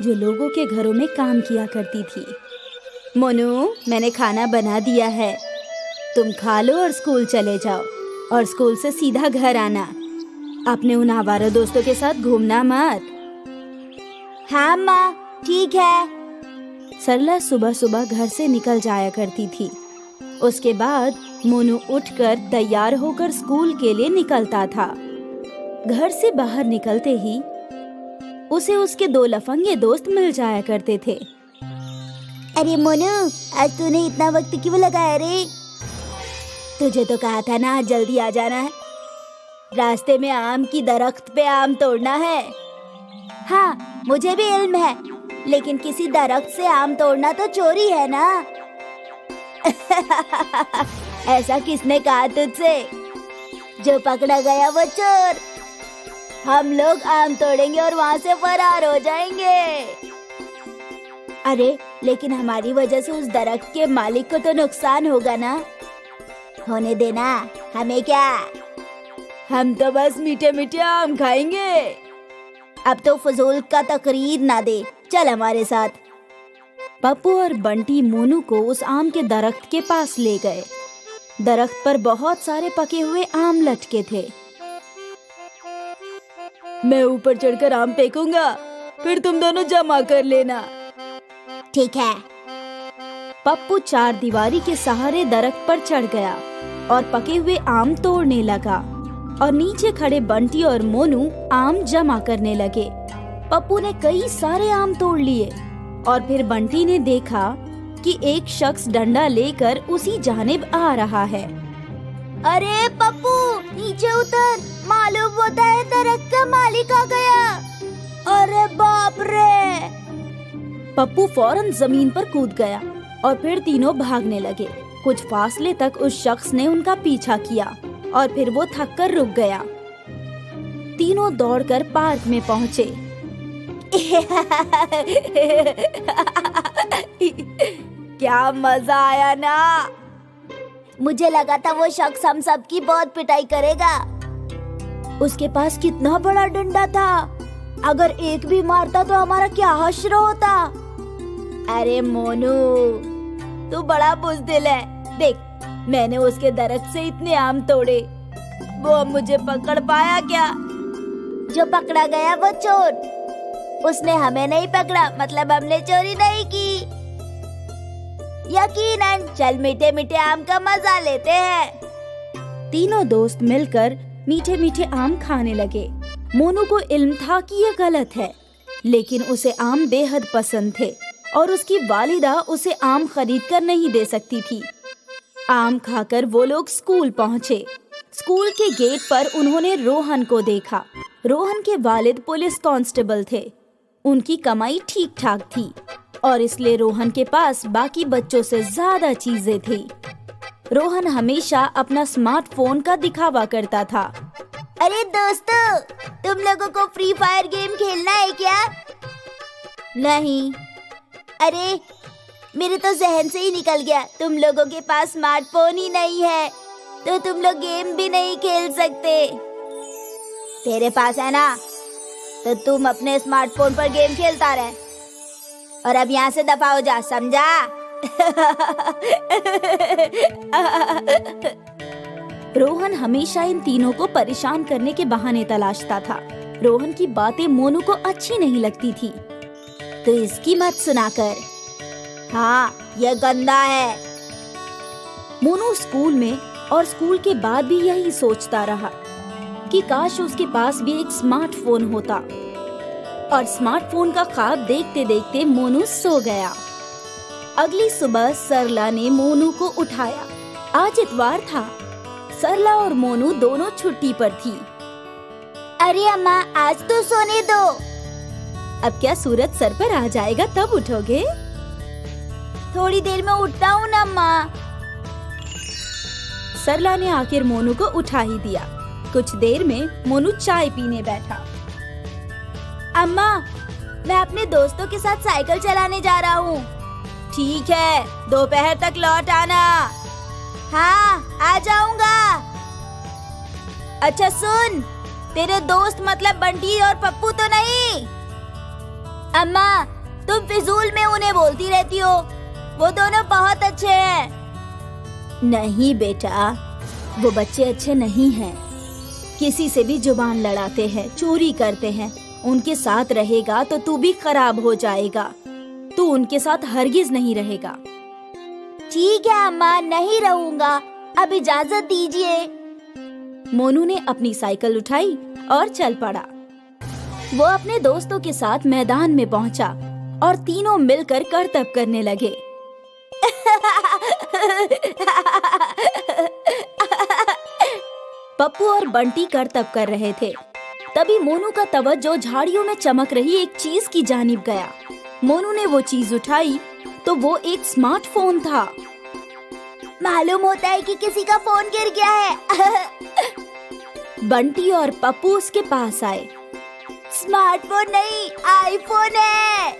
जो लोगों के घरों में काम किया करती थी। मोनू, मैंने खाना बना दिया है, तुम खा लो और स्कूल चले जाओ, और स्कूल से सीधा घर आना। अपने उन आवारा दोस्तों के साथ घूमना मत। हाँ माँ, ठीक है। सरला सुबह सुबह घर से निकल जाया करती थी। उसके बाद मोनू उठकर तैयार होकर स्कूल के लिए निकलता था। घर से बाहर निकलते ही उसे उसके दो लफंगे दोस्त मिल जाया करते थे। अरे मोनू, आज तूने इतना वक्त क्यों लगाया रे? तुझे तो कहा था ना आज जल्दी आ जाना है। रास्ते में आम की दरख्त पे आम तोड़ना है। हाँ, मुझे भी इल्म है, लेकिन किसी दरख्त से आम तोड़ना तो चोरी है ना। ऐसा किसने कहा तुझसे? जो पकड़ा गया वो चोर। हम लोग आम तोड़ेंगे और वहाँ से फरार हो जाएंगे। अरे, लेकिन हमारी वजह से उस दरख्त के मालिक को तो नुकसान होगा ना। होने देना, हमें क्या, हम तो बस मीठे मीठे आम खाएंगे। अब तो फजूल का तकरीर ना दे, चल हमारे साथ। पप्पू और बंटी मोनू को उस आम के दरख्त के पास ले गए। दरख्त पर बहुत सारे पके हुए आम लटके थे। मैं ऊपर चढ़कर आम फेंकूंगा, फिर तुम दोनों जमा कर लेना। ठीक है। पप्पू चार दीवारी के सहारे दरख्त पर चढ़ गया और पके हुए आम तोड़ने लगा, और नीचे खड़े बंटी और मोनू आम जमा करने लगे। पप्पू ने कई सारे आम तोड़ लिए, और फिर बंटी ने देखा कि एक शख्स डंडा लेकर उसी जानिब आ रहा है। अरे पप्पू, नीचे उतर, मालूम होता है दरख्त का मालिक आ गया। अरे बाप रे! पप्पू फौरन जमीन पर कूद गया और फिर तीनों भागने लगे। कुछ फासले तक उस शख्स ने उनका पीछा किया और फिर वो थक कर रुक गया। तीनों दौड़कर पार्क में पहुँचे। क्या मजा आया ना? मुझे लगा था वो शख्स हम सबकी बहुत पिटाई करेगा। उसके पास कितना बड़ा डंडा था, अगर एक भी मारता तो हमारा क्या हश्र होता। अरे मोनू, तू बड़ा बुज़दिल है। देख, मैंने उसके दरख्त से इतने आम तोड़े, वो मुझे पकड़ पाया क्या? जो पकड़ा गया वो चोर। उसने हमें नहीं पकड़ा, मतलब हमने चोरी नहीं की। यकीनन, चल मीठे मीठे आम का मजा लेते हैं। तीनों दोस्त मिलकर मीठे मीठे आम खाने लगे। मोनू को इल्म था कि ये गलत है, लेकिन उसे आम बेहद पसंद थे और उसकी वालिदा उसे आम खरीद कर नहीं दे सकती थी। आम खाकर वो लोग स्कूल पहुँचे। स्कूल के गेट पर उन्होंने रोहन को देखा। रोहन के वालिद पुलिस कांस्टेबल थे। उनकी कमाई ठीक ठाक थी और इसलिए रोहन के पास बाकी बच्चों से ज्यादा चीजें थी। रोहन हमेशा अपना स्मार्टफोन का दिखावा करता था। अरे दोस्तों, तुम लोगों को फ्री फायर गेम खेलना है क्या? नहीं। अरे, मेरे तो जहन से ही निकल गया, तुम लोगों के पास स्मार्टफोन ही नहीं है, तो तुम लोग गेम भी नहीं खेल सकते। तेरे पास है ना, तो तुम अपने स्मार्टफोन पर गेम खेलता रहे, और अब यहाँ से दफा हो जा, समझा? रोहन हमेशा इन तीनों को परेशान करने के बहाने तलाशता था। रोहन की बातें मोनू को अच्छी नहीं लगती थी, तो इसकी मत सुना कर। हाँ, यह गंदा है। मोनू स्कूल में और स्कूल के बाद भी यही सोचता रहा कि काश उसके पास भी एक स्मार्टफोन होता। और स्मार्टफोन का ख्वाब देखते देखते मोनू सो गया। अगली सुबह सरला ने मोनू को उठाया। आज इतवार था। सरला और मोनू दोनों छुट्टी पर थी। अरे अम्मा, आज तो सोने दो। अब क्या सूरज सर पर आ जाएगा तब उठोगे? थोड़ी देर में उठता हूँ ना अम्मा। सरला ने आखिर मोनू को उठा ही दिया। कुछ देर में मोनू चाय पीने बैठा। अम्मा, मैं अपने दोस्तों के साथ साइकिल चलाने जा रहा हूँ। ठीक है, दोपहर तक लौट आना। हाँ, आ जाऊंगा। अच्छा सुन, तेरे दोस्त मतलब बंटी और पप्पू तो नहीं? अम्मा, तुम फिजूल में उन्हें बोलती रहती हो। वो दोनों बहुत अच्छे हैं। नहीं बेटा, वो बच्चे अच्छे नहीं हैं। किसी से भी जुबान लड़ाते हैं, चोरी करते हैं। उनके साथ रहेगा तो तू भी खराब हो जाएगा। तू उनके साथ हरगिज नहीं रहेगा। ठीक है अम्मा, नहीं रहूंगा। अब इजाजत दीजिए। मोनू ने अपनी साइकिल उठाई और चल पड़ा। वो अपने दोस्तों के साथ मैदान में पहुंचा और तीनों मिलकर करतब करने लगे। पप्पू और बंटी करतब कर रहे थे। तभी मोनू का तवज्जो झाड़ियों में चमक रही एक चीज की जानिब गया। मोनू ने वो चीज उठाई तो वो एक स्मार्टफोन था। मालूम होता है कि किसी का फोन गिर गया है। बंटी और पप्पू उसके पास आए। स्मार्टफोन नहीं, आईफोन है।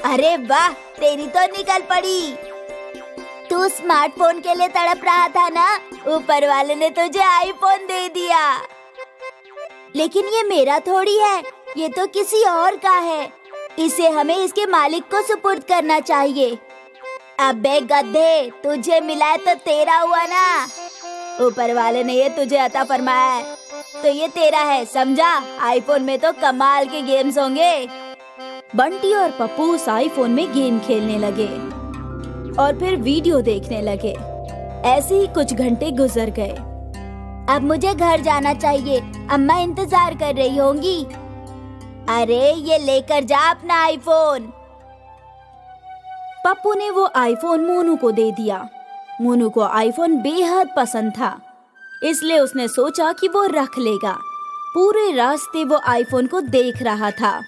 अरे वाह, तेरी तो निकल पड़ी। तू स्मार्टफोन के लिए तड़प रहा था ना, ऊपर वाले ने तुझे आईफोन दे दिया। लेकिन ये मेरा थोड़ी है, ये तो किसी और का है। इसे हमें इसके मालिक को सुपुर्द करना चाहिए। अबे गधे, तुझे मिला है तो तेरा हुआ ना। ऊपर वाले ने ये तुझे अता फरमाया है तो ये तेरा है, समझा। आईफोन में तो कमाल के गेम्स होंगे। बंटी और पप्पू उस आईफोन में गेम खेलने लगे और फिर वीडियो देखने लगे। ऐसे ही कुछ घंटे गुजर गए। अब मुझे घर जाना चाहिए, अम्मा इंतजार कर रही होंगी। अरे ये लेकर जा अपना आईफोन। पप्पू ने वो आईफोन मोनू को दे दिया। मोनू को आईफोन बेहद पसंद था, इसलिए उसने सोचा कि वो रख लेगा। पूरे रास्ते वो आईफोन को देख रहा था।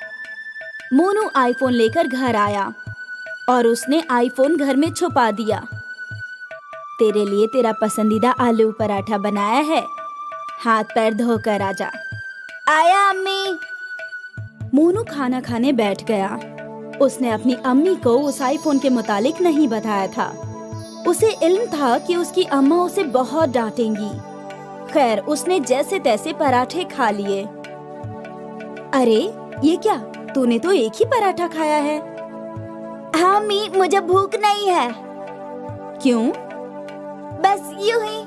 मोनू आईफोन लेकर घर आया और उसने आईफोन घर में छुपा दिया। तेरे लिए तेरा पसंदीदा आलू पराठा बनाया है, हाथ पैर धोकर आजा। आया अम्मी। मोनू खाना खाने बैठ गया। उसने अपनी अम्मी को उस आईफोन के मुतालिक नहीं बताया था। उसे इल्म था कि उसकी अम्मा उसे बहुत डांटेंगी। खैर, उसने जैसे तैसे पराठे खा लिए। अरे ये क्या, तूने तो एक ही पराठा खाया है। हाँ अम्मी, मुझे भूख नहीं है। क्यों? बस यूं ही।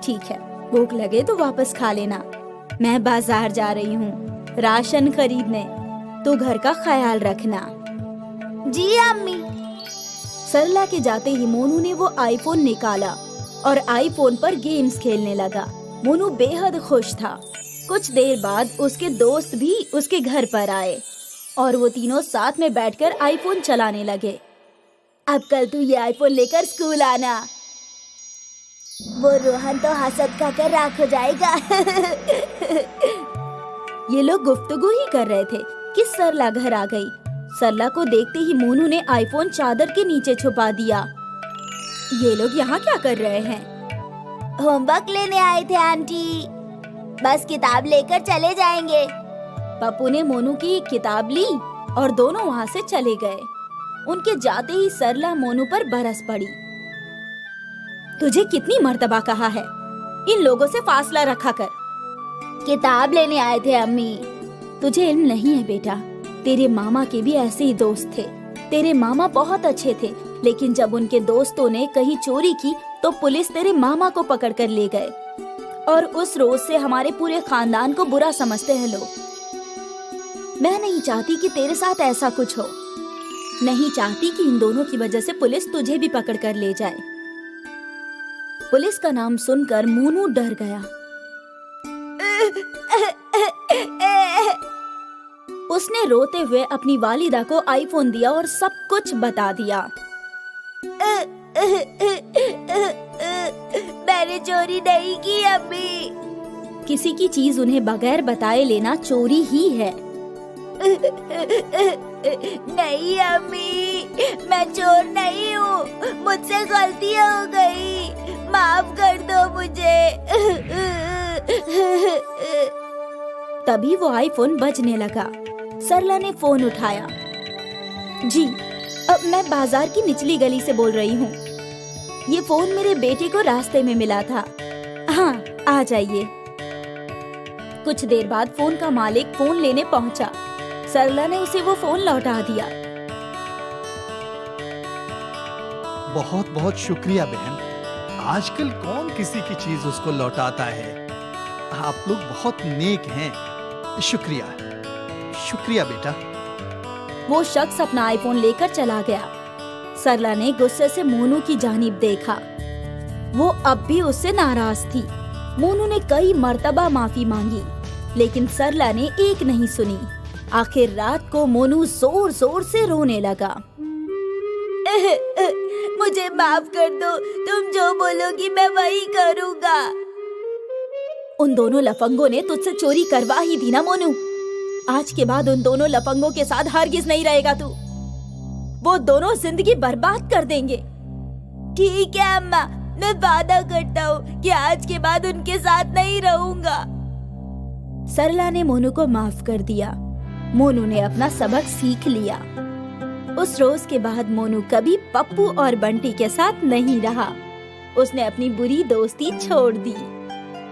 ठीक है, भूख लगे तो वापस खा लेना। मैं बाजार जा रही हूँ राशन खरीदने, तो घर का ख्याल रखना। जी अम्मी। सरला के जाते ही मोनू ने वो आईफोन निकाला और आईफोन पर गेम्स खेलने लगा। मोनू बेहद खुश था। कुछ देर बाद उसके दोस्त भी उसके घर पर आए और वो तीनों साथ में बैठकर आईफोन चलाने लगे। अब कल तू ये आईफोन लेकर स्कूल आना। वो रोहन तो हसद खाकर राख हो जाएगा। ये लोग गुफ्तगू ही कर रहे थे कि सरला घर आ गई। सरला को देखते ही मोनू ने आईफोन चादर के नीचे छुपा दिया। ये लोग यहाँ क्या कर रहे हैं? होमवर्क लेने आए थे आंटी, बस किताब लेकर चले जाएंगे। पप्पू ने मोनू की किताब ली और दोनों वहाँ से चले गए। उनके जाते ही सरला मोनू पर बरस पड़ी। तुझे कितनी मर्तबा कहा है, इन लोगों से फासला रखा कर। किताब लेने आए थे अम्मी। तुझे इल्म नहीं है बेटा, तेरे मामा के भी ऐसे ही दोस्त थे। तेरे मामा बहुत अच्छे थे, लेकिन जब उनके दोस्तों ने कहीं चोरी की तो पुलिस तेरे मामा को पकड़ कर ले गए और उस रोज से हमारे पूरे खानदान को बुरा समझते हैं लोग। मैं नहीं चाहती कि तेरे साथ ऐसा कुछ हो। नहीं चाहती कि इन दोनों की वजह से पुलिस तुझे भी पकड़ कर ले जाए। पुलिस का नाम सुनकर मोनू डर गया। उसने रोते हुए अपनी वालिदा को आईफोन दिया और सब कुछ बता दिया। मैंने चोरी नहीं की अम्मी। किसी की चीज उन्हें बगैर बताए लेना चोरी ही है। नहीं अम्मी, मैं चोर नहीं हूँ, मुझसे गलती हो गई, माफ कर दो मुझे। तभी वो आईफोन बजने लगा। सरला ने फोन उठाया। जी, अब मैं बाजार की निचली गली से बोल रही हूँ। ये फोन मेरे बेटे को रास्ते में मिला था। हाँ, आ जाइए। कुछ देर बाद फोन का मालिक फोन लेने पहुँचा। सरला ने उसे वो फोन लौटा दिया। बहुत बहुत शुक्रिया बहन। आजकल कौन किसी की चीज उसको लौटाता है। आप लोग बहुत नेक हैं। शुक्रिया, शुक्रिया बेटा। वो शख्स अपना आईफोन लेकर चला गया। सरला ने गुस्से से मोनू की जानिब देखा। वो अब भी उससे नाराज थी। मोनू ने कई मर्तबा माफी मांगी, लेकिन सरला ने एक नहीं सुनी। आखिर रात को मोनू जोर जोर से रोने लगा। मुझे माफ कर दो, तुम जो बोलोगी मैं वही करूँगा। उन दोनों लफंगों ने तुझसे चोरी करवा ही दी ना मोनू। आज के बाद उन दोनों लफंगों के साथ हरगिज नहीं रहेगा तू। वो दोनों जिंदगी बर्बाद कर देंगे। ठीक है अम्मा, मैं वादा करता हूँ कि आज के बाद उनके साथ नहीं रहूंगा। सरला ने मोनू को माफ कर दिया। मोनू ने अपना सबक सीख लिया। उस रोज के बाद मोनू कभी पप्पू और बंटी के साथ नहीं रहा। उसने अपनी बुरी दोस्ती छोड़ दी।